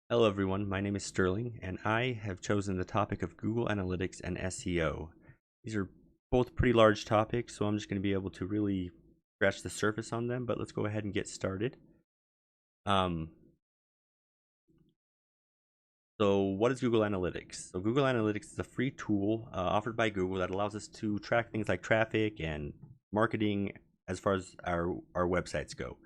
Hello everyone, my name is Sterling and I have chosen the topic of Google Analytics and SEO. These are both pretty large topics, so I'm just going to be able to really scratch the surface on them, but let's go ahead and get started. Um, so what is Google Analytics? So Google Analytics is a free tool offered by Google that allows us to track things like traffic and marketing as far as our websites go.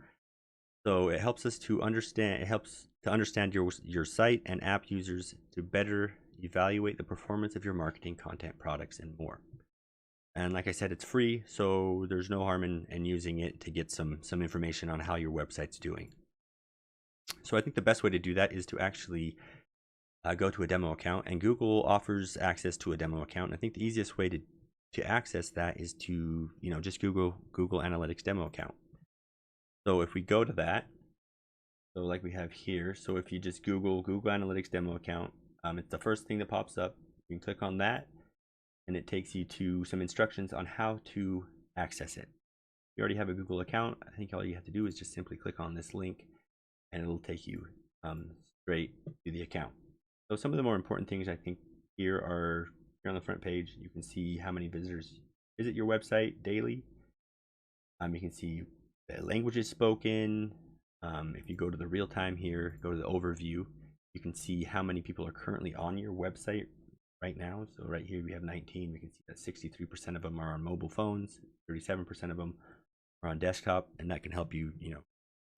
So it helps us to understand. It helps to understand your site and app users to better evaluate the performance of your marketing, content, products, and more. And like I said, it's free, so there's no harm in using it to get some information on how your website's doing. So I think the best way to do that is to actually go to a demo account, and Google offers access to a demo account. And I think the easiest way to access that is to just Google Analytics demo account. So if we go to that, so like we have here, so if you just Google Analytics demo account, it's the first thing that pops up. You can click on that and it takes you to some instructions on how to access it. If you already have a Google account, I think all you have to do is just simply click on this link and it'll take you straight to the account. So some of the more important things I think here are here on the front page. You can see how many visitors visit your website daily. You can see the languages spoken. If you go to the real time here, go to the overview, you can see how many people are currently on your website right now. So right here we have 19. We can see that 63% of them are on mobile phones, 37% of them are on desktop, and that can help you,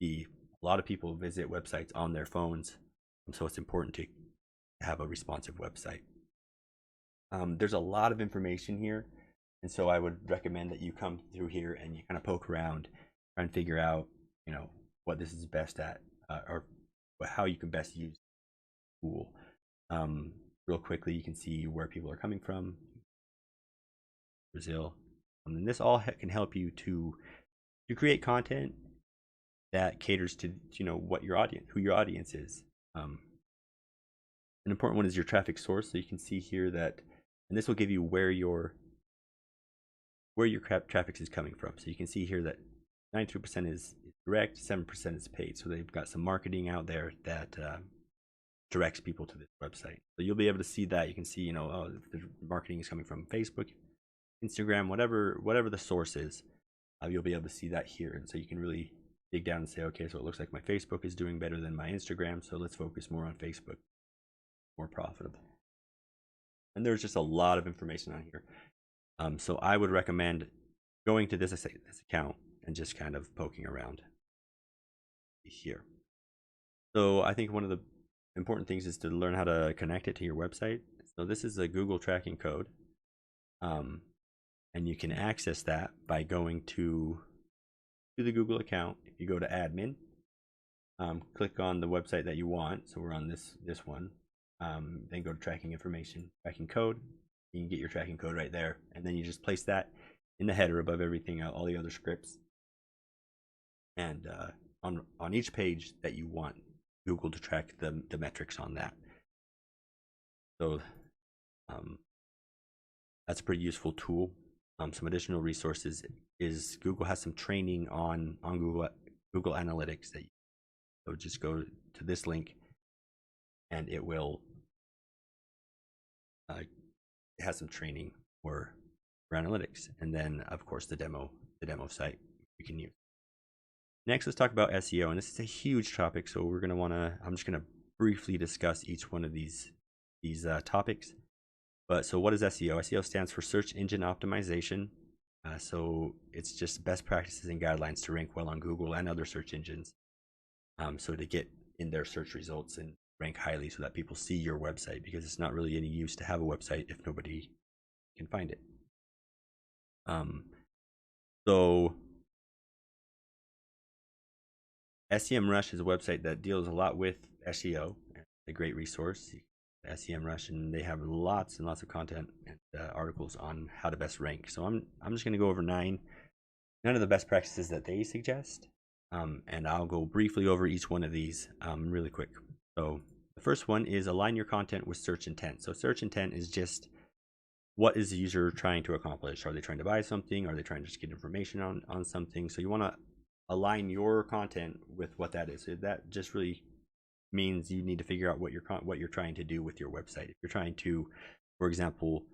see a lot of people visit websites on their phones. So it's important to have a responsive website. There's a lot of information here, and so I would recommend that you come through here and you kind of poke around, try and figure out, what this is best at, or how you can best use the tool. Real quickly, you can see where people are coming from, Brazil, and this all can help you to create content that caters to what your audience, who your audience is. An important one is your traffic source. So you can see here that, and this will give you where your traffic is coming from. So you can see here that 93% is direct, 7% is paid. So they've got some marketing out there that directs people to this website. So you'll be able to see that. You can see, if the marketing is coming from Facebook, Instagram, whatever the source is, you'll be able to see that here. And so you can really dig down and say, okay, so it looks like my Facebook is doing better than my Instagram, so let's focus more on Facebook, more profitable. And there's just a lot of information on here. So I would recommend going to this account and just kind of poking around here. So I think one of the important things is to learn how to connect it to your website. So this is a Google tracking code, and you can access that by going to the Google account. If you go to admin, click on the website that you want. So we're on this one. Then go to tracking information, tracking code. You can get your tracking code right there, and then you just place that in the header above everything, all the other scripts. And on each page that you want Google to track the metrics on that. So that's a pretty useful tool. Some additional resources is Google has some training on Google Analytics that so just go to this link and it will it has some training for analytics, and then of course the demo site you can use. Next, let's talk about SEO, and this is a huge topic, so I'm just gonna briefly discuss each one of these topics. But so what is SEO? SEO stands for search engine optimization. So it's just best practices and guidelines to rank well on Google and other search engines. So to get in their search results and rank highly so that people see your website, because it's not really any use to have a website if nobody can find it. So SEMrush is a website that deals a lot with SEO. It's a great resource, SEMrush, and they have lots and lots of content and articles on how to best rank. So I'm just going to go over none of the best practices that they suggest, and I'll go briefly over each one of these really quick. So the first one is align your content with search intent. So search intent is just what is the user trying to accomplish? Are they trying to buy something? Are they trying to just get information on something? So you want to align your content with what that is. So that just really means you need to figure out what you're trying to do with your website. If you're trying to, for example,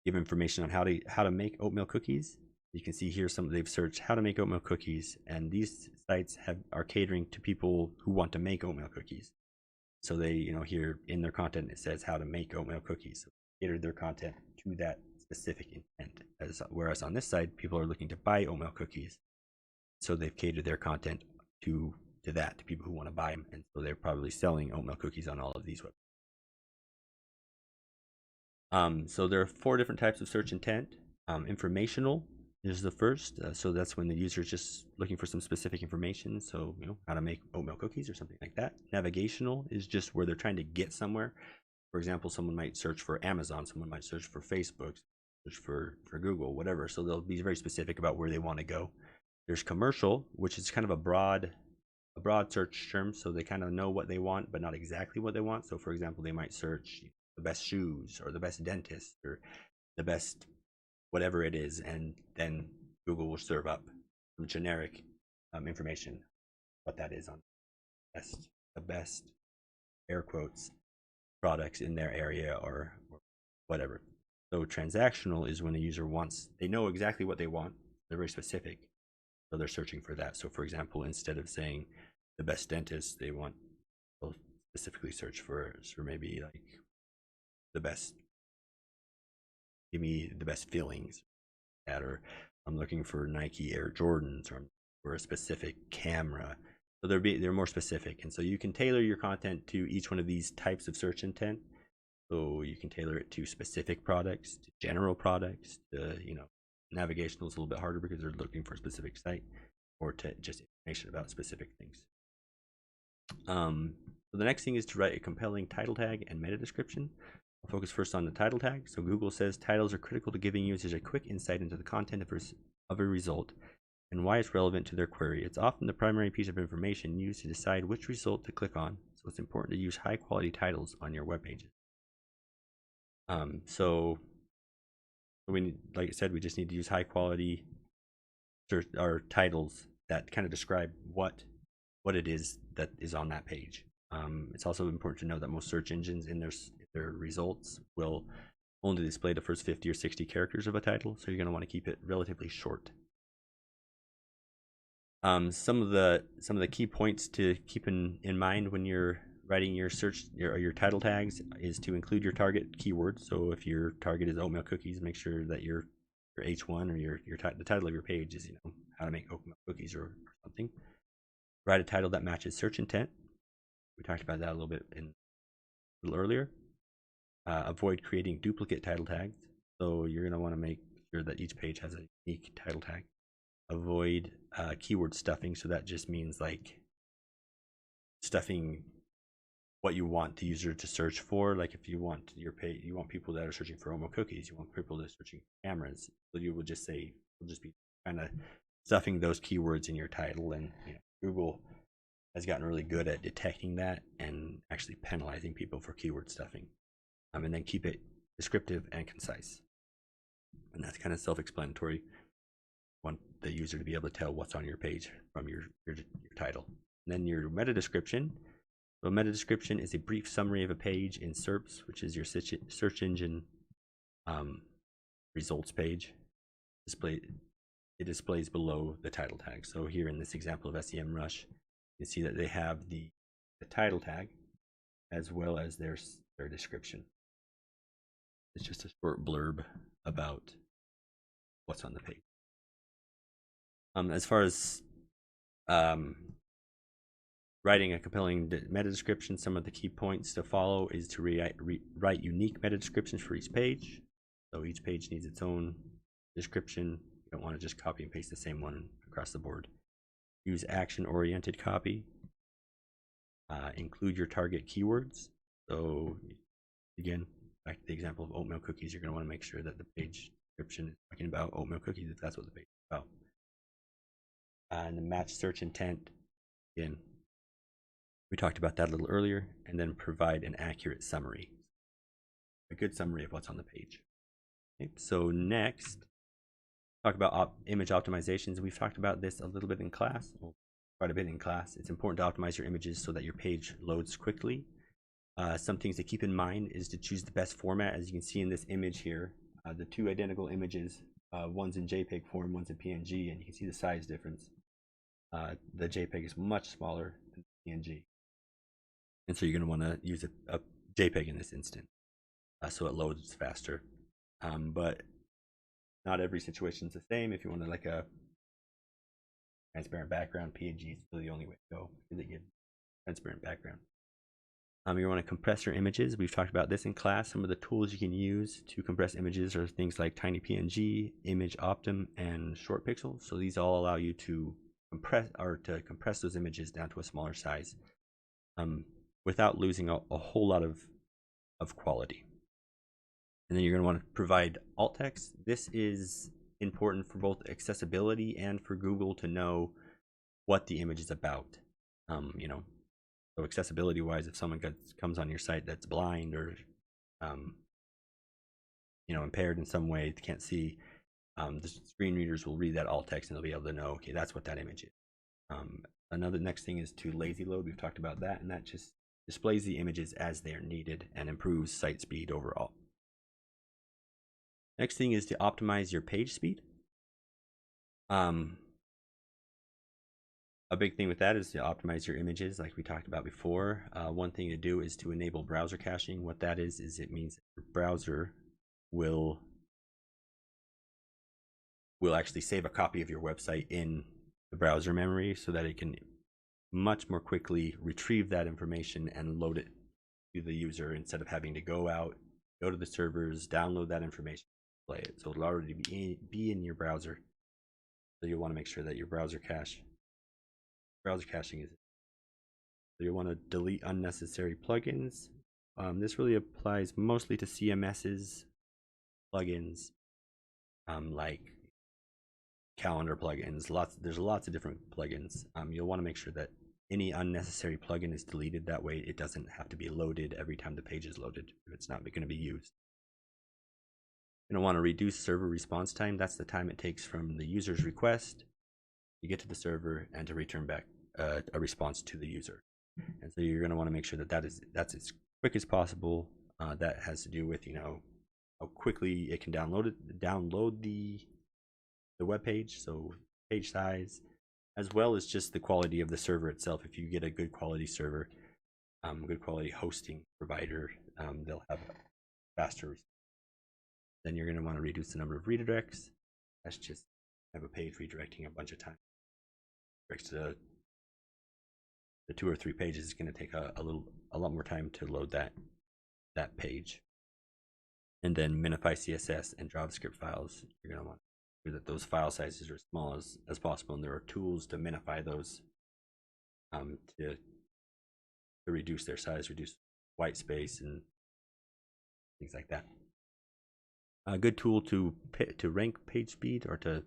give information on how to make oatmeal cookies, you can see here they've searched how to make oatmeal cookies, and these sites are catering to people who want to make oatmeal cookies. So they, here in their content it says how to make oatmeal cookies. So they catered their content to that specific intent. Whereas on this side, people are looking to buy oatmeal cookies, so they've catered their content to people who want to buy them, and so they're probably selling oatmeal cookies on all of these websites. So there are 4 different types of search intent. Informational is the first, so that's when the user is just looking for some specific information, so how to make oatmeal cookies or something like that. Navigational is just where they're trying to get somewhere. For example, someone might search for Amazon, someone might search for Facebook, search for Google, whatever, so they'll be very specific about where they want to go. There's commercial, which is kind of a broad search term, so they kind of know what they want but not exactly what they want. So for example, they might search the best shoes or the best dentist or the best whatever it is, and then Google will serve up some generic information what that is on the best air quotes products in their area or whatever. So transactional is when the user they know exactly what they want, they're very specific, so they're searching for that. So for example, instead of saying the best dentist, they'll specifically search for maybe like give me the best feelings, or I'm looking for Nike Air Jordans, or for a specific camera. So they're more specific, and so you can tailor your content to each one of these types of search intent. So you can tailor it to specific products, to general products, to navigational is a little bit harder because they're looking for a specific site, or to just information about specific things. So the next thing is to write a compelling title tag and meta description. I'll focus first on the title tag. So Google says titles are critical to giving users a quick insight into the content of a result and why it's relevant to their query. It's often the primary piece of information used to decide which result to click on, so it's important to use high quality titles on your web pages. So like I said, we just need to use high quality titles that kind of describe what it is that is on that page. It's also important to know that most search engines in their results will only display the first 50 or 60 characters of a title, so you're going to want to keep it relatively short. Some of the key points to keep in mind when you're writing your title tags is to include your target keywords. So if your target is oatmeal cookies, make sure that your H1 or the title of your page is how to make oatmeal cookies or something. Write a title that matches search intent. We talked about that a little earlier. Avoid creating duplicate title tags. So you're going to want to make sure that each page has a unique title tag. Avoid keyword stuffing. So that just means like stuffing what you want the user to search for. Like if you want you want people that are searching for oatmeal cookies, you want people that are searching for cameras. So you will just be kind of stuffing those keywords in your title, and Google has gotten really good at detecting that and actually penalizing people for keyword stuffing. And then keep it descriptive and concise. And that's kind of self-explanatory. You want the user to be able to tell what's on your page from your title. And then your meta description. So a meta description is a brief summary of a page in SERPs, which is your search engine results page. It displays below the title tag. So here in this example of SEMrush, you see that they have the title tag as well as their description. It's just a short blurb about what's on the page. As far as writing a compelling meta description, some of the key points to follow is to write unique meta descriptions for each page. So each page needs its own description. You don't want to just copy and paste the same one across the board. Use action-oriented copy. Include your target keywords. So again, back to the example of oatmeal cookies, you're going to want to make sure that the page description is talking about oatmeal cookies if that's what the page is about. And the match search intent, again, we talked about that a little earlier. And then provide an accurate summary, a good summary of what's on the page. Okay, so next, talk about image optimizations. We've talked about this a little bit in class. We'll quite a bit in class. It's important to optimize your images so that your page loads quickly. Some things to keep in mind is to choose the best format. As you can see in this image here, the two identical images, one's in JPEG form, one's in PNG, and you can see the size difference. The JPEG is much smaller than PNG, and so you're going to want to use a JPEG in this instance, so it loads faster. But not every situation is the same. If you want like a transparent background, PNG is really the only way to go because it gives transparent background. You want to compress your images. We've talked about this in class. Some of the tools you can use to compress images are things like Tiny PNG, Image Optim, and Short Pixel. So these all allow you to compress those images down to a smaller size without losing a whole lot of quality. And then you're going to want to provide alt text. This is important for both accessibility and for Google to know what the image is about. So accessibility wise, if someone comes on your site that's blind or impaired in some way, they can't see, the screen readers will read that alt text and they'll be able to know, okay, that's what that image is. Another next thing is to lazy load. We've talked about that, and that just displays the images as they're needed and improves site speed overall. Next thing is to optimize your page speed. A big thing with that is to optimize your images like we talked about before. One thing to do is to enable browser caching. What that is it means your browser will actually save a copy of your website in the browser memory so that it can much more quickly retrieve that information and load it to the user instead of having to go to the servers, download that information, play it. So it'll already be in your browser. So you'll want to make sure that your browser caching is. So you'll want to delete unnecessary plugins. This really applies mostly to CMSs, plugins, like calendar plugins. There's lots of different plugins. You'll want to make sure that any unnecessary plugin is deleted. That way it doesn't have to be loaded every time the page is loaded if it's not going to be used. You're going to want to reduce server response time. That's the time it takes from the user's request to get to the server and to return back a response to the user. And so you're going to want to make sure that that's as quick as possible. That has to do with how quickly it can download the web page, so page size, as well as just the quality of the server itself. If you get a good quality server, good quality hosting provider, they'll have a faster response. Then you're going to want to reduce the number of redirects. That's just have a page redirecting a bunch of times. The 2 or 3 pages is going to take a lot more time to load that page. And then minify CSS and JavaScript files. You're going to want to make sure that those file sizes are as small as possible, and there are tools to minify those to reduce their size, reduce white space and things like that. A good tool to rank page speed or to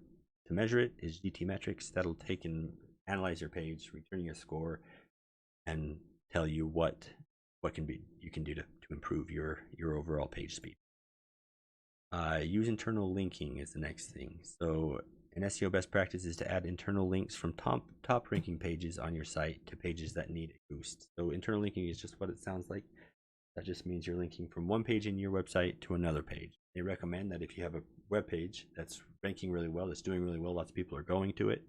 measure it is GTmetrix. That'll take and analyze your page, returning a score, and tell you what you can do to improve your overall page speed. Use internal linking is the next thing. So an SEO best practice is to add internal links from top ranking pages on your site to pages that need a boost. So internal linking is just what it sounds like. That just means you're linking from one page in your website to another page. They recommend that if you have a web page that's ranking really well, that's doing really well, lots of people are going to it,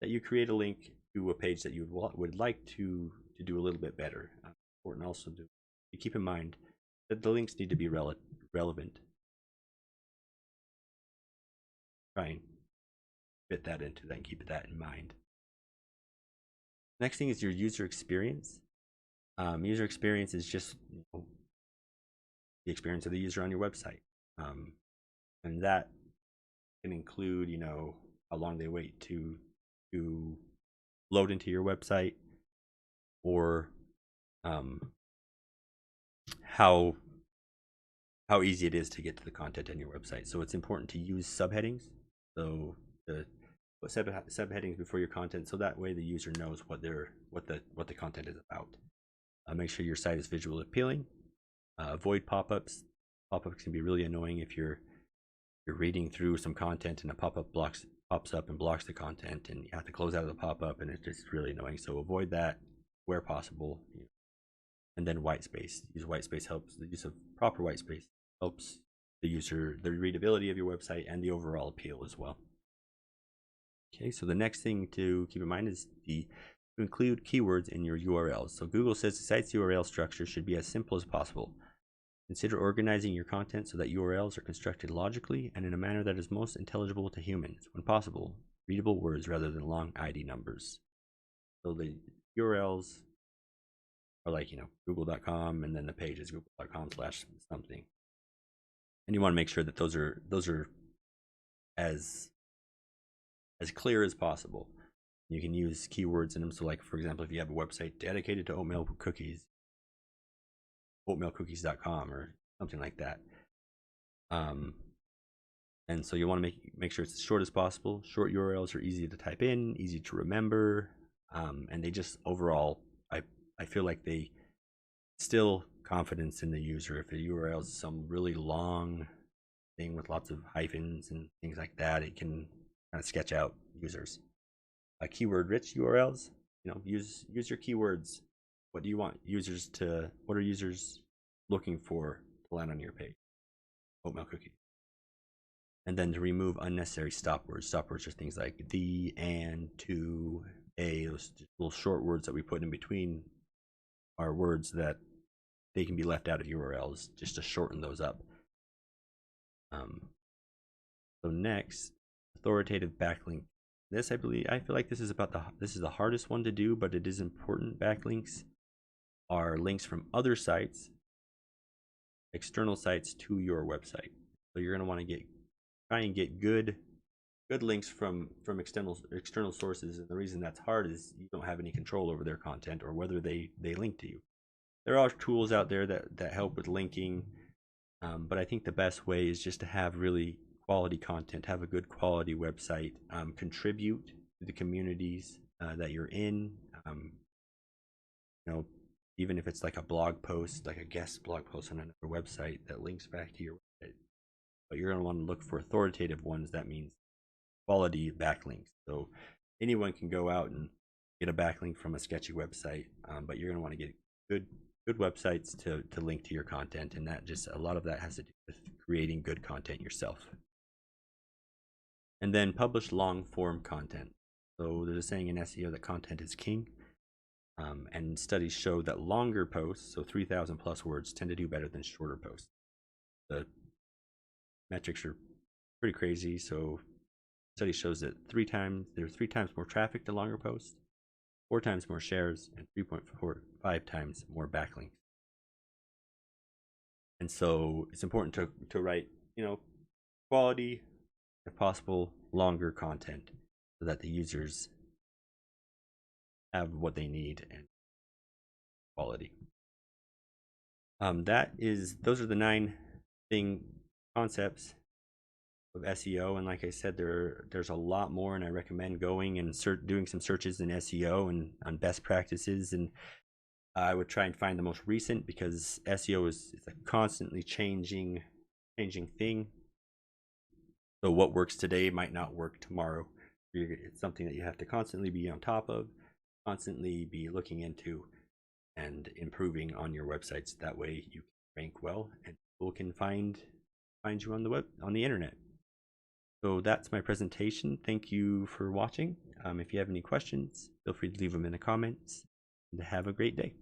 that you create a link to a page that you would like to do a little bit better. Important also to keep in mind that the links need to be relevant. Try and fit that into that and keep that in mind. Next thing is your user experience. User experience is just the experience of the user on your website, and that can include how long they wait to load into your website, or how easy it is to get to the content on your website. So it's important to use subheadings. So put subheadings before your content, so that way the user knows what the content is about. Make sure your site is visually appealing. Avoid pop-ups. Pop-ups can be really annoying if you're reading through some content and a pop-up pops up and blocks the content, and you have to close out of the pop-up, and it's just really annoying. So avoid that where possible. And then white space. Use white space helps. The use of proper white space helps the user, the readability of your website, and the overall appeal as well. Okay, so the next thing to keep in mind is to include keywords in your URLs. So Google says the site's URL structure should be as simple as possible. Consider organizing your content so that URLs are constructed logically and in a manner that is most intelligible to humans. When possible, readable words rather than long ID numbers. So the URLs are like, google.com, and then the page is google.com/something. And you want to make sure that those are as clear as possible. You can use keywords in them. So like, for example, if you have a website dedicated to oatmeal cookies, oatmealcookies.com or something like that. And so you want to make sure it's as short as possible. Short URLs are easy to type in, easy to remember, and they just overall, I feel like they instill confidence in the user. If the URL is some really long thing with lots of hyphens and things like that, it can kind of sketch out users. Keyword-rich URLs, use your keywords. What do you want users to? What are users looking for to land on your page? Oatmeal cookie. And then to remove unnecessary stop words. Stop words are things like the, and, to, a. Those little short words that we put in between are words that they can be left out of URLs, just to shorten those up. So next, authoritative backlink. This, I feel like this is the hardest one to do, but it is important. Backlinks are links from other sites, external sites, to your website. So you're going to want to try and get good links from external sources. And the reason that's hard is you don't have any control over their content or whether they link to you. There are tools out there that help with linking, but I think the best way is just to have really quality content, have a good quality website, contribute to the communities that you're in. Even if it's like a blog post, like a guest blog post on another website that links back to your website. But you're going to want to look for authoritative ones. That means quality backlinks. So anyone can go out and get a backlink from a sketchy website, but you're going to want to get good websites to link to your content, and a lot of that has to do with creating good content yourself. And then publish long form content. So there's a saying in SEO that content is king. And studies show that longer posts, so 3,000 plus words, tend to do better than shorter posts. The metrics are pretty crazy. So study shows that there's 3 times more traffic to longer posts, 4 times more shares, and 3.45 times more backlinks. And so it's important to write, quality, if possible, longer content so that the users have what they need and quality. Those are the 9 concepts of SEO, and like I said, there's a lot more, and I recommend going and doing some searches in SEO and on best practices, and I would try and find the most recent, because SEO is a constantly changing thing. So what works today might not work tomorrow. It's something that you have to constantly be on top of, constantly be looking into and improving on your websites. That way you can rank well and people can find you on the internet. So that's my presentation. Thank you for watching. If you have any questions, feel free to leave them in the comments, and have a great day.